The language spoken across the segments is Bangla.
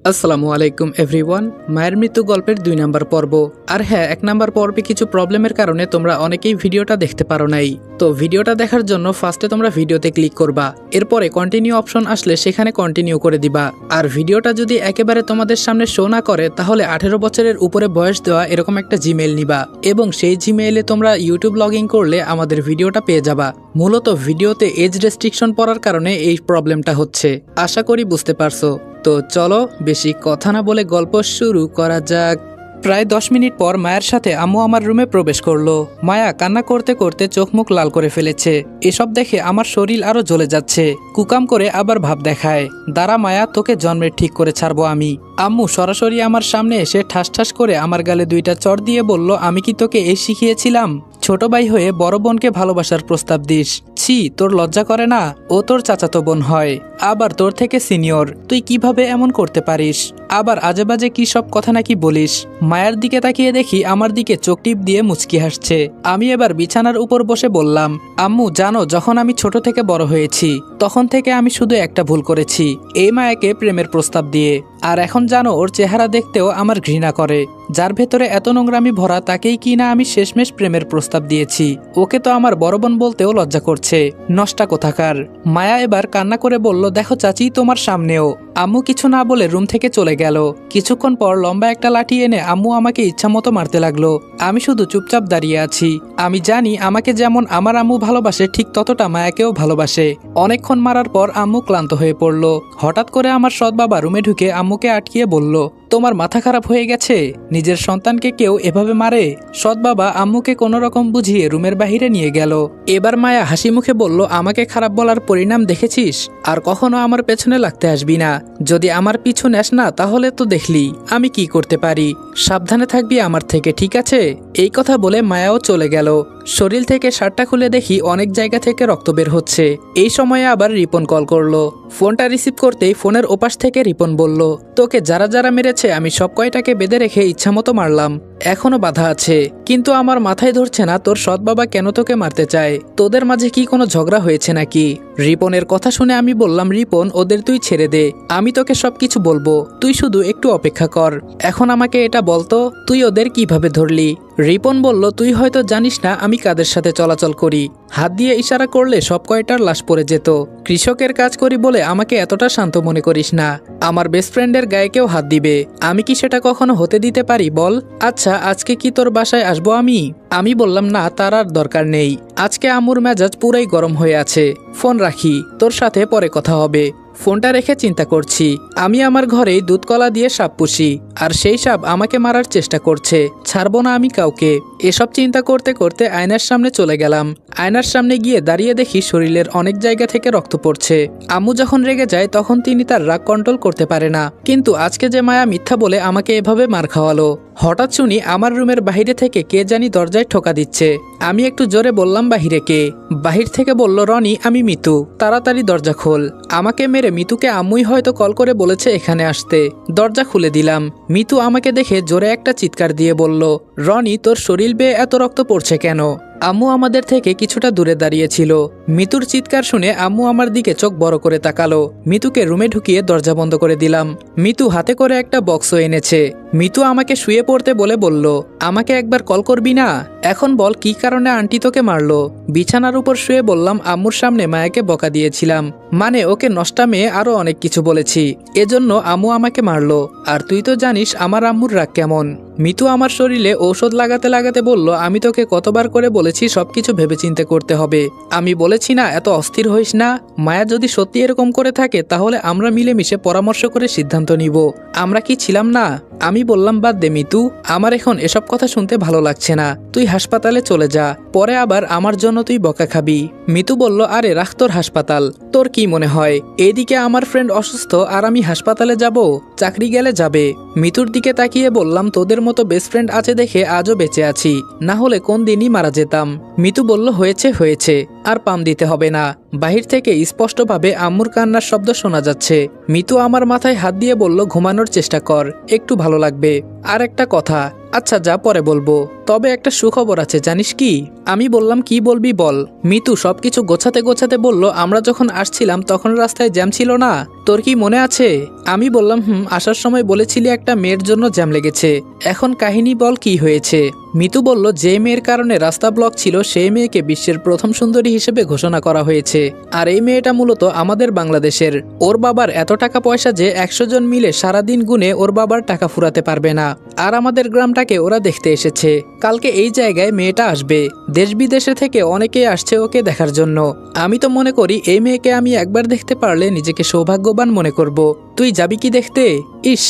আসসালামু আলাইকুম এভরিওয়ান। মায়ের মৃত্যু গল্পের 2 নাম্বার পর্ব। আর হ্যাঁ, 1 নাম্বার পর্বে কিছু প্রবলেমের কারণে তোমরা অনেকেই ভিডিওটা দেখতে পারো নাই। তো ভিডিওটা দেখার জন্য ফার্স্টে তোমরা ভিডিওতে ক্লিক করবা, এরপরে কন্টিনিউ অপশন আসলে সেখানে কন্টিনিউ করে দিবা। আর ভিডিওটা যদি একেবারে তোমাদের সামনে শো না করে তাহলে 18 বছরের উপরে বয়স দেওয়া এরকম একটা জিমেইল নিবা এবং সেই জিমেইলে তোমরা ইউটিউব লগ ইন করলে আমাদের ভিডিওটা পেয়ে যাবা। মূলত ভিডিওতে এজ রেস্ট্রিকশন পড়ার কারণে এই প্রবলেমটা হচ্ছে। আশা করি বুঝতে পারছো। তো চলো বেশি কথা না বলে গল্প শুরু করা যাক। প্রায় 10 মিনিট পর মায়ের সাথে আম্মু আমার রুমে প্রবেশ করলো। মায়া কান্না করতে করতে চোখ মুখ লাল করে ফেলেছে। এসব দেখে আমার শরীর আরো জ্বলে যাচ্ছে। কুকাম করে আবার ভাব দেখায়, দাঁড়া মায়া, তোকে জন্মের ঠিক করে ছাড়বো আমি। আম্মু সরাসরি আমার সামনে এসে ঠাস ঠাস করে আমার গালে 2টা চড় দিয়ে বলল, আমি কি তোকে এই শিখিয়েছিলাম? ছোট ভাই হয়ে বড় বোনকে ভালোবাসার প্রস্তাব দিস? ছি, তোর লজ্জা করে না? ও তোর চাচাতো বোন হয়, আবার তোর থেকে সিনিয়র। তুই কিভাবে এমন করতে পারিস? আবার আজে বাজে কি সব কথা নাকি বলিস? মায়ের দিকে তাকিয়ে দেখি আমার দিকে চোখ টিপ দিয়ে মুচকি হাসছে। আমি এবার বিছানার উপর বসে বললাম, আম্মু জানো, যখন আমি ছোট থেকে বড় হয়েছি তখন থেকে আমি শুধু একটা ভুল করেছি, এই মায়াকে প্রেমের প্রস্তাব দিয়ে। আর এখন জানো, ওর চেহারা দেখতেও আমার ঘৃণা করে। যার ভেতরে এত নোংরামি ভরা তাকেই কি না আমি শেষমেশ প্রেমের প্রস্তাব দিয়েছি। ওকে তো আমার বড় বোন বলতেও লজ্জা করছে, নষ্টা কোথাকার। মায়া এবার কান্না করে বলল, দেখো চাচি, তোমার সামনেও। আম্মু কিছু না বলে রুম থেকে চলে গেল। কিছুক্ষণ পর লম্বা একটা লাঠি এনে আম্মু আমাকে ইচ্ছা মতো মারতে লাগলো। আমি শুধু চুপচাপ দাঁড়িয়ে আছি। আমি জানি আমাকে যেমন আমার আম্মু ভালোবাসে ঠিক ততটা মায়াকেও ভালোবাসে। অনেকক্ষণ মারার পর আম্মু ক্লান্ত হয়ে পড়ল। হঠাৎ করে আমার সৎ বাবা রুমে ঢুকে আম্মুকে আটকিয়ে বলল, তোমার মাথা খারাপ হয়ে গেছে? নিজের সন্তানকে কেউ এভাবে মারে? সৎ বাবা আম্মুকে কোনো রকম বুঝিয়ে রুমের বাহিরে নিয়ে গেল। এবার মায়া হাসি মুখে বলল, আমাকে খারাপ বলার পরিণাম দেখেছিস? আর কখনো আমার পেছনে লাগতে আসবি না। যদি আমার পিছু নেস না তাহলে তো দেখলি আমি কি করতে পারি। সাবধানে থাকবি আমার থেকে, ঠিক আছে? এই কথা বলে মায়াও চলে গেল। শরীর থেকে শার্টটা খুলে দেখি অনেক জায়গা থেকে রক্ত বের হচ্ছে। এই সময়ে আবার রিপন কল করলো। ফোনটা রিসিভ করতেই ফোনের ওপাশ থেকে রিপন বলল, তোকে যারা যারা মেরেছে আমি সব কয়টাকে বেঁধে রেখে ইচ্ছামতো মারলাম। এখনো বাধা আছে, কিন্তু আমার মাথায় ধরছে না তোর সৎ বাবা কেন তোকে মারতে চায়। তোদের মাঝে কি কোনো ঝগড়া হয়েছে নাকি? রিপনের কথা শুনে আমি বললাম, রিপন, ওদের তুই ছেড়ে দে, আমি তোকে সবকিছু বলবো। তুই শুধু একটু অপেক্ষা কর। এখন আমাকে এটা বলতো, তুই ওদের কিভাবে ধরলি? রিপন বলল, তুই হয়তো জানিস না আমি কাদের সাথে চলাচল করি। হাত দিয়ে ইশারা করলে সব কয়টার লাশ পড়ে যেত। কৃষকের কাজ করি বলে আমাকে এতটা শান্ত মনে করিস না। আমার বেস্ট ফ্রেন্ডের গায়ে কেউ হাত দিবে, আমি কি সেটা কখনো হতে দিতে পারি বল? আচ্ছা, আজকে কি তোর বাসায় আসবো আমি? আমি বললাম, না, তার আর দরকার নেই। আজকে আম্মুর মেজাজ পুরাই গরম হয়ে আছে। ফোন রাখি, তোর সাথে পরে কথা হবে। ফোনটা রেখে চিন্তা করছি, আমি আমার ঘরেই দুধকলা দিয়ে সাপ পুষি, আর সেই সাপ আমাকে মারার চেষ্টা করছে। ছাড়বো না আমি কাউকে। এসব চিন্তা করতে করতে আয়নার সামনে চলে গেলাম। আয়নার সামনে গিয়ে দাঁড়িয়ে দেখি শরীরের অনেক জায়গা থেকে রক্ত পড়ছে। আম্মু যখন রেগে যায় তখন তিনি তার রাগ কন্ট্রোল করতে পারে না, কিন্তু আজকে যে মায়া মিথ্যা বলে আমাকে এভাবে মার খাওয়ালো। হঠাৎ শুনি আমার রুমের বাহিরে থেকে কে জানি দরজায় ঠোকা দিচ্ছে। আমি একটু জোরে বললাম, বাহিরে কে? বাহির থেকে বলল, রনি, আমি মিতু, তাড়াতাড়ি দরজা খোল। আমাকে মেরে মিতুকে আম্মুই হয়তো কল করে বলেছে এখানে আসতে। দরজা খুলে দিলাম। মিতু আমাকে দেখে জোরে একটা চিৎকার দিয়ে বলল, রনি, তোর শরীর বেয়ে এত রক্ত পড়ছে কেন? আম্মু আমাদের থেকে কিছুটা দূরে দাঁড়িয়েছিল। মিতুর চিৎকার শুনে আম্মু আমার দিকে চোখ বড় করে তাকালো। মিতুকে রুমে ঢুকিয়ে দরজা বন্ধ করে দিলাম। মিতু হাতে করে একটা বক্সও এনেছে। মিতু আমাকে শুয়ে পড়তে বলে বলল, আমাকে একবার কল করবি না? এখন বল কি কারণে আন্টি তোকে মারলো? বিছানার উপর শুয়ে বললাম, আম্মুর সামনে মায়াকে বকা দিয়েছিলাম, মানে ওকে নষ্টা মেয়ে আরো অনেক কিছু বলেছি, এজন্য আম্মু আমাকে মারলো। আর তুই তো জানিস আমার আম্মুর রাগ কেমন। মিতু আমার শরীরে ঔষধ লাগাতে লাগাতে বলল, আমি তোকে কতবার করে বলেছি সবকিছু ভেবেচিন্তে করতে হবে। আমি বলেছি না এত অস্থির হইস না। মায়া যদি সত্যি এরকম করে থাকে তাহলে আমরা মিলেমিশে পরামর্শ করে সিদ্ধান্ত নিব। আমরা কি ছিলাম না? আমি বললাম, বাদ দে মিতু, আমার এখন এসব কথা শুনতে ভালো লাগছে না। তুই হাসপাতালে চলে যা, পরে আবার আমার জন্য তুই বকা খাবি। মিতু বলল, আরে রাখ তোর হাসপাতাল, তোর কি মনে হয় এইদিকে আমার ফ্রেন্ড অসুস্থ আর আমি হাসপাতালে যাব? চাকরি গেলে যাবে। মিতুর দিকে তাকিয়ে বললাম, তোদের মতো বেস্ট ফ্রেন্ড আছে দেখে আজও বেঁচে আছি, না হলে কোন দিনই মারা যেতাম। মিতু বলল, হয়েছে হয়েছে, আর পাম দিতে হবে না। বাহির থেকে স্পষ্টভাবে আম্মুর কান্নার শব্দ শোনা যাচ্ছে। মিতু আমার মাথায় হাত দিয়ে বলল, ঘুমানোর চেষ্টা কর, একটু ভালো লাগবে। আর একটা কথা, আচ্ছা যা পরে বলবো, তবে একটা সুখবর আছে জানিস কি? আমি বললাম কি বলবি বল। মিতু সবকিছু গোছাতে গোছাতে বলল, আমরা যখন আসছিলাম তখন রাস্তায় জ্যাম ছিল না, তোর কি মনে আছে? আমি বললাম আসার সময় বলেছিলি একটা মেয়ের জন্য জ্যাম লেগেছে, এখন কাহিনী বল কি হয়েছে। মিতু বলল, যে মেয়ের কারণে রাস্তা ব্লক ছিল সেই মেয়েকে বিশ্বের প্রথম সুন্দরী হিসেবে ঘোষণা করা হয়েছে, আর এই মেয়েটা মূলত আমাদের বাংলাদেশের। ওর বাবার এত টাকা পয়সা যে 100 জন মিলে সারাদিন গুনে ওর বাবার টাকা ফুরাতে পারবে না, আর আমাদের গ্রামটাকে ওরা দেখতে এসেছে। কালকে এই জায়গায় মেয়েটা আসবে, দেশ বিদেশে থেকে অনেকেই আসছে ওকে দেখার জন্য। আমি তো মনে করি এই মেয়েকে আমি একবার দেখতে পারলে নিজেকে সৌভাগ্যবান মনে করব। তুই যাবি কি দেখতে? ইস,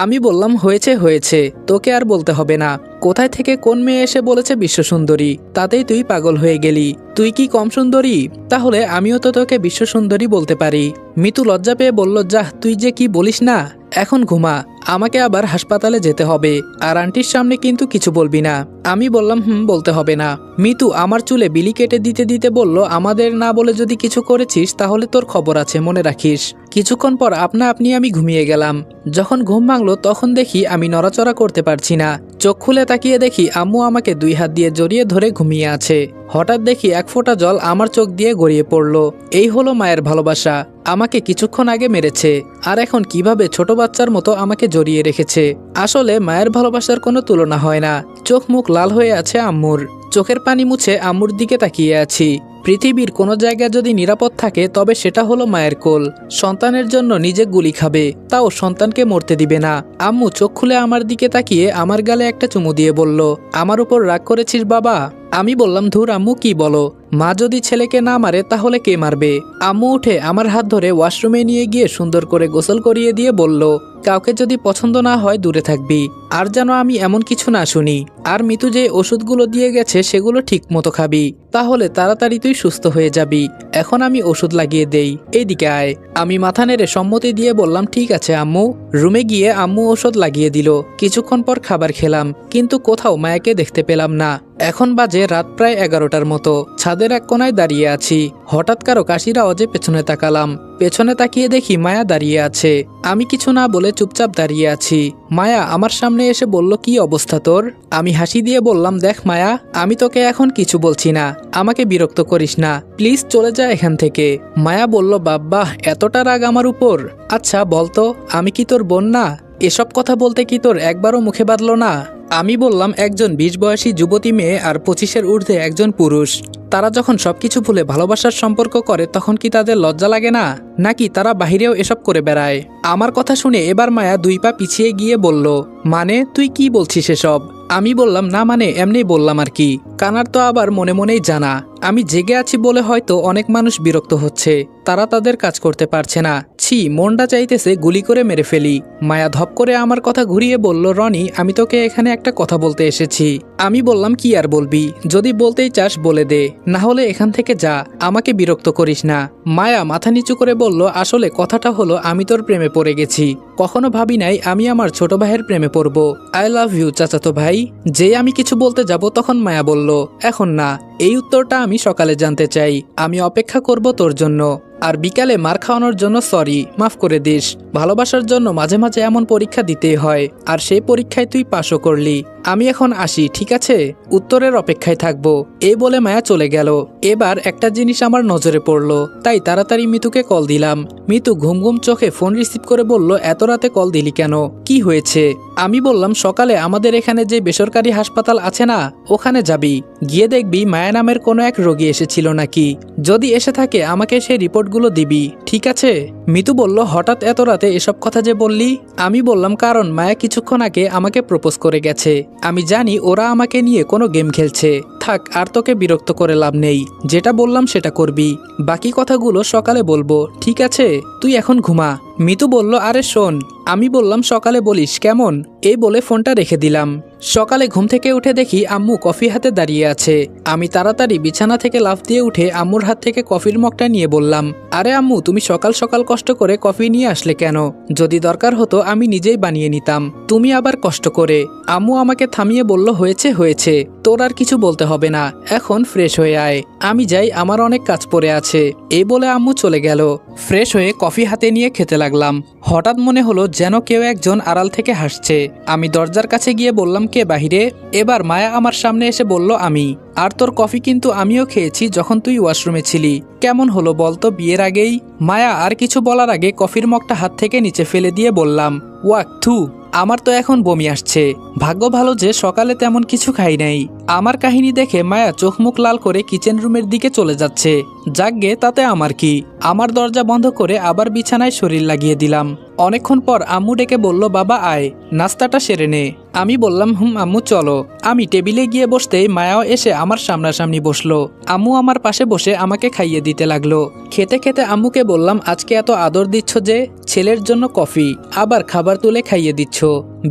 আমি বললাম হয়েছে হয়েছে, তোকে আর বলতে হবে না। কোথায় থেকে কোন মেয়ে এসে বলেছে বিশ্ব সুন্দরী, তাতেই তুই পাগল হয়ে গেলি। তুই কি কম সুন্দরী? তাহলে আমিও তো তোকে বিশ্ব সুন্দরী বলতে পারি। মিতু লজ্জা পেয়ে বলল, যাহ তুই যে কি বলিস না, এখন ঘুমা, আমাকে আবার হাসপাতালে যেতে হবে, আর আন্টির সামনে কিন্তু কিছু বলবি না। আমি বললাম বলতে হবে না। মিতু আমার চুলে বিলি কেটে দিতে দিতে বলল, আমাদের না বলে যদি কিছু করেছিস তাহলে তোর খবর আছে, মনে রাখিস। কিছুক্ষণ পর আপনা আপনি আমি ঘুমিয়ে গেলাম। যখন ঘুম ভাঙলো তখন দেখি আমি নড়াচড়া করতে পারছি না। চোখ খুলে তাকিয়ে দেখি আম্মু আমাকে 2 হাত দিয়ে জড়িয়ে ধরে ঘুমিয়ে আছে। হঠাৎ দেখি এক ফোঁটা জল আমার চোখ দিয়ে গড়িয়ে পড়ল। এই হলো মায়ের ভালোবাসা। আমাকে কিছুক্ষণ আগে মেরেছে, আর এখন কিভাবে ছোট বাচ্চার মতো আমাকে জড়িয়ে রেখেছে। আসলে মায়ের ভালোবাসার কোনো তুলনা হয় না। চোখ মুখ লাল হয়ে আছে আম্মুর। চোখের পানি মুছে আম্মুর দিকে তাকিয়ে আছি। পৃথিবীর কোনো জায়গা যদি নিরাপদ থাকে তবে সেটা হলো মায়ের কোল। সন্তানের জন্য নিজে গুলি খাবে, তাও সন্তানকে মরতে দিবে না। আম্মু চোখ খুলে আমার দিকে তাকিয়ে আমার গালে একটা চুমু দিয়ে বলল, আমার উপর রাগ করেছিস বাবা? আমি বললাম, ধুর আম্মু কি বলো, মা যদি ছেলেকে না মারে তাহলে কে মারবে? আম্মু উঠে আমার হাত ধরে ওয়াশরুমে নিয়ে গিয়ে সুন্দর করে গোসল করিয়ে দিয়ে বলল, কাউকে যদি পছন্দ না হয় দূরে থাকবি, আর যেন আমি এমন কিছু না শুনি। আর মিতু যে ওষুধগুলো দিয়ে গেছে সেগুলো ঠিক মতো খাবি, তাহলে তাড়াতাড়ি তুই সুস্থ হয়ে যাবি। এখন আমি ওষুধ লাগিয়ে দেই, এইদিকে আয়। আমি মাথা নেড়ে সম্মতি দিয়ে বললাম, ঠিক আছে আম্মু। রুমে গিয়ে আম্মু ওষুধ লাগিয়ে দিল। কিছুক্ষণ পর খাবার খেলাম, কিন্তু কোথাও মায়াকে দেখতে পেলাম না। এখন বাজে রাত প্রায় 11টার মতো। ছাদের এক কোনায় দাঁড়িয়ে আছি। হঠাৎ কারো কাশির আওয়াজে পেছনে তাকালাম। পেছনে তাকিয়ে দেখি মায়া দাঁড়িয়ে আছে। আমি কিছু না বলে চুপচাপ দাঁড়িয়ে আছি। মায়া আমার সামনে এসে বলল, কি অবস্থা তোর? আমি হাসি দিয়ে বললাম, দেখ মায়া, আমি তোকে এখন কিছু বলছি না, আমাকে বিরক্ত করিস না, প্লিজ চলে যা এখান থেকে। মায়া বলল, বাবা এতটা রাগ আমার উপর? আচ্ছা বলতো, আমি কি তোর বোন না? এসব কথা বলতে কি তোর একবারও মুখে বাঁধলো না? আমি বললাম, একজন 20 বয়সী যুবতী মেয়ে আর 25-এর ঊর্ধ্বে একজন পুরুষ, তারা যখন সবকিছু ভুলে ভালোবাসার সম্পর্ক করে তখন কি তাদের লজ্জা লাগে না? নাকি তারা বাহিরেও এসব করে বেড়ায়? আমার কথা শুনে এবার মায়া 2 পা পিছিয়ে গিয়ে বলল, মানে তুই কি বলছিস এসব? আমি বললাম, না মানে এমনি বললাম আর কি। কানার তো আবার মনে মনেই জানা আমি জেগে আছি বলে হয়তো অনেক মানুষ বিরক্ত হচ্ছে, তারা তাদের কাজ করতে পারছে না। ছি, মনটা চাইতেছে গুলি করে মেরে ফেলি। মায়া ধপ করে আমার কথা ঘুরিয়ে বলল, রনি আমি তোকে এখানে একটা কথা বলতে এসেছি। আমি বললাম, কি আর বলবি? যদি বলতেই চাস বলে দে, না হলে এখান থেকে যা, আমাকে বিরক্ত করিস না। মায়া মাথা নিচু করে বলল, আসলে কথাটা হলো আমি তোর প্রেমে পড়ে গেছি। কখনো ভাবি নাই আমি আমার ছোট ভাইয়ের প্রেমে পড়ব। আই লাভ ইউ চাচাতো ভাই। যে আমি কিছু বলতে যাব তখন মায়া বলল, এখন না, এই উত্তরটা আমি সকালে জানতে চাই। আমি অপেক্ষা করব তোর জন্য। আর বিকালে মার খাওয়ানোর জন্য সরি, মাফ করে দিস। ভালোবাসার জন্য মাঝে মাঝে এমন পরীক্ষা দিতেই হয়, আর সেই পরীক্ষায় তুই পাশও করলি। আমি এখন আসি, ঠিক আছে? উত্তরের অপেক্ষায় থাকবো। এই বলে মায়া চলে গেল। এবার একটা জিনিস আমার নজরে পড়লো, তাই তাড়াতাড়ি মিতুকে কল দিলাম। মিতু ঘুম ঘুম চোখে ফোন রিসিভ করে বলল, এত রাতে কল দিলি কেন? কি হয়েছে? আমি বললাম, সকালে আমাদের এখানে যে বেসরকারি হাসপাতাল আছে না, ওখানে যাবি, গিয়ে দেখবি মায়া নামের কোনো এক রোগী এসেছিল নাকি। যদি এসে থাকে আমাকে সেই রিপোর্টগুলো দিবি, ঠিক আছে? মিতু বলল, হঠাৎ এত রাতে এসব কথা যে বললি? আমি বললাম, কারণ মায়া কিছুক্ষণ আগে আমাকে প্রপোজ করে গেছে। আমি জানি ওরা আমাকে নিয়ে কোনো গেম খেলছে। থাক, আর তোকে বিরক্ত করে লাভ নেই, যেটা বললাম সেটা করবি, বাকি কথাগুলো সকালে বলবো, ঠিক আছে? তুই এখন ঘুমা। মিতু বলল, আরে শোন। আমি বললাম, সকালে বলিস কেমন? এই বলে ফোনটা রেখে দিলাম। সকালে ঘুম থেকে উঠে দেখি আম্মু কফি হাতে দাঁড়িয়ে আছে। আমি তাড়াতাড়ি বিছানা থেকে লাফ দিয়ে উঠে আম্মুর হাত থেকে কফির মগটা নিয়ে বললাম, আরে আম্মু, তুমি সকাল সকাল কষ্ট করে কফি নিয়ে আসলে কেন? যদি দরকার হতো আমি নিজেই বানিয়ে নিতাম, তুমি আবার কষ্ট করে। আম্মু আমাকে থামিয়ে বলল, হয়েছে হয়েছে, তোর আর কিছু বলতে হবে না, এখন ফ্রেশ হয়ে আয়। আমি যাই, আমার অনেক কাজ পড়ে আছে। এই বলে আম্মু চলে গেল। ফ্রেশ হয়ে কফি হাতে নিয়ে খেতে লাগলাম। হঠাৎ মনে হলো যেন কেউ একজন আড়াল থেকে হাসছে। আমি দরজার কাছে গিয়ে বললাম, কে বাহিরে? এবার মায়া আমার সামনে এসে বলল, আমি। আর তোর কফি কিন্তু আমিও খেয়েছি যখন তুই ওয়াশরুমে ছিলি। কেমন হলো বলতো বিয়ের আগেই? মায়া আর কিছু বলার আগে কফির মগটা হাত থেকে নিচে ফেলে দিয়ে বললাম, ওয়াক থু, আমার তো এখন বমি আসছে। ভাগ্য ভালো যে সকালে তেমন কিছু খাই নাই। আমার কাহিনী দেখে মায়া চোখ মুখ লাল করে কিচেন রুমের দিকে চলে যাচ্ছে। যাকগে, তাতে আমার কি। আমার দরজা বন্ধ করে আবার বিছানায় শরীর লাগিয়ে দিলাম। অনেকক্ষণ পর আম্মু ডেকে বলল, বাবা আয়, নাস্তাটা সেরে নে। আমি বললাম, আম্মু চলো। আমি টেবিলে গিয়ে বসতেই মায়াও এসে আমার সামনাসামনি বসলো। আম্মু আমার পাশে বসে আমাকে খাইয়ে দিতে লাগলো। খেতে খেতে আম্মুকে বললাম, আজকে এত আদর দিচ্ছ যে? ছেলের জন্য কফি, আবার খাবার তুলে খাইয়ে দিচ্ছ,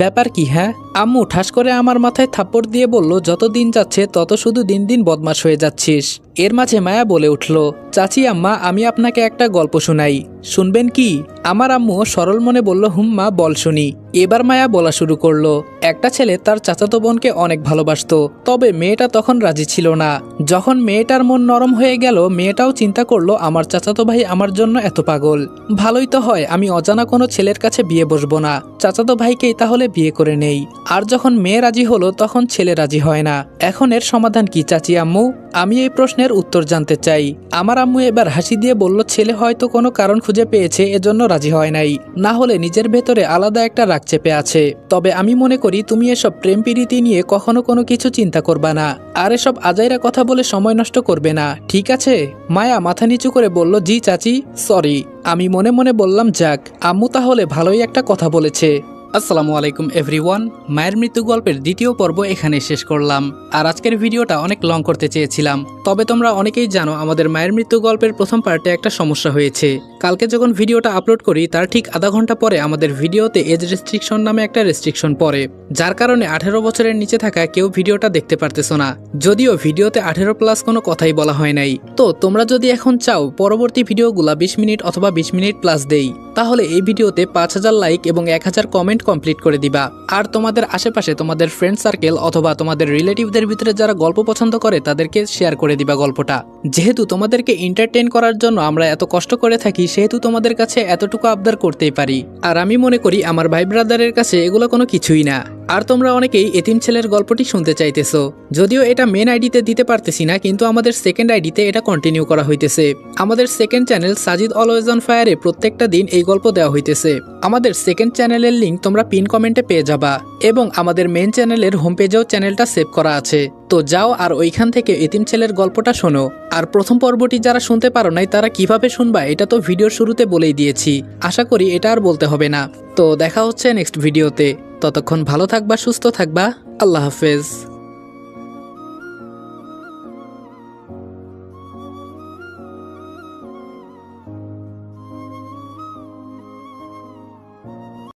ব্যাপার কি? হ্যাঁ। আম্মু ঠাস করে আমার মাথায় থাপ্পড় দিয়ে বলল, যত দিন যাচ্ছে তত শুধু দিন দিন বদমাশ হয়ে যাচ্ছিস। এর মাঝে মায়া বলে উঠল, চাচি আম্মা, আমি আপনাকে একটা গল্প শোনাই, শুনবেন কি? আমার আম্মু সরল মনে বলল, মা বল শুনি। এবার মায়া বলা শুরু করলো, একটা ছেলে তার চাচাতো বোনকে অনেক ভালোবাসতো, তবে মেয়েটা তখন রাজি ছিল না। যখন মেয়েটার মন নরম হয়ে গেল, মেয়েটাও চিন্তা করলো, আমার চাচাতো ভাই আমার জন্য এত পাগল, ভালোই তো হয় আমি অজানা কোনো ছেলের কাছে বিয়ে বসবো না, চাচাতো ভাইকেই তাহলে বিয়ে করে নেই। আর যখন মেয়ে রাজি হলো তখন ছেলে রাজি হয় না। এখন এর সমাধান কি চাচি আম্মু? আমি এই প্রশ্নের উত্তর জানতে চাই। আমার আম্মু এবার হাসি দিয়ে বলল, ছেলে হয়তো কোনো কারণ খুঁজে পেয়েছে, এজন্য রাজি হয় নাই, না হলে নিজের ভেতরে আলাদা একটা রাগ চেপে আছে। তবে আমি মনে করি তুমি এসব প্রেম প্রীতি নিয়ে কখনো কোনো কিছু চিন্তা করবা না, আর এসব আজাইরা কথা বলে সময় নষ্ট করবে না, ঠিক আছে? মায়া মাথা নিচু করে বলল, জি চাচি, সরি। আমি মনে মনে বললাম, যাক, আম্মু তাহলে ভালোই একটা কথা বলেছে। আসসালামু আলাইকুম এভরিওয়ান। মায়ের মৃত্যু গল্পের দ্বিতীয় পর্ব এখানে শেষ করলাম। আর আজকের ভিডিওটা অনেক লং করতে চেয়েছিলাম, তবে তোমরা অনেকেই জানো আমাদের মায়ের মৃত্যু গল্পের প্রথম পার্টে একটা সমস্যা হয়েছে। কালকে যখন ভিডিওটা আপলোড করি তার ঠিক আধা ঘন্টা পরে আমাদের ভিডিওতে এজ রেস্ট্রিকশন নামে একটা রেস্ট্রিকশন পড়ে, যার কারণে 18 বছরের নিচে থাকা কেউ ভিডিওটা দেখতে পারতেছো না। যদিও ভিডিওতে 18+ কোনো কথাই বলা হয় নাই। তো তোমরা যদি এখন চাও পরবর্তী ভিডিওগুলা 20 মিনিট অথবা 20 মিনিট প্লাস দেই, তাহলে এই ভিডিওতে 5000 লাইক এবং 1000 কমেন্ট কমপ্লিট করে দিবা। আর তোমাদের আশেপাশে তোমাদের ফ্রেন্ড সার্কেল অথবা তোমাদের রিলেটিভদের ভিতরে যারা গল্প পছন্দ করে তাদেরকে শেয়ার করে দিবা গল্পটা। যেহেতু তোমাদেরকে এন্টারটেইন করার জন্য আমরা এত কষ্ট করে থাকি, সেহেতু তোমাদের কাছে এতটুকু আবদার করতেই পারি। আর আমি মনে করি আমার ভাই ব্রাদারের কাছে এগুলো কোনো কিছুই না। আর তোমরা অনেকেই এতিম ছেলের গল্পটি শুনতে চাইতেছো, যদিও এটা মেন আইডিতে দিতে পারতেছি না, কিন্তু আমাদের সেকেন্ড আইডিতে এটা কন্টিনিউ করা হইতেছে। আমাদের second channel Sajid always on ফায়ারে প্রত্যেকটা দিন এই গল্প দেওয়া হইতেছে। আমাদের সেকেন্ড চ্যানেলের লিঙ্ক তোমরা পিন কমেন্টে পেয়ে যাবা, এবং আমাদের মেন চ্যানেলের হোম পেজেও চ্যানেলটা সেভ করা আছে। তো যাও আর ওইখান থেকে এতিম ছেলের গল্পটা শোনো। আর প্রথম পর্বটি যারা শুনতে পারো নাই তারা কিভাবে শুনবা এটা তো ভিডিওর শুরুতে বলেই দিয়েছি, আশা করি এটা আর বলতে হবে না। তো দেখা হচ্ছে নেক্সট ভিডিওতে, ততক্ষণ ভালো থাকবা, সুস্থ থাকবা, আল্লাহ হাফেজ।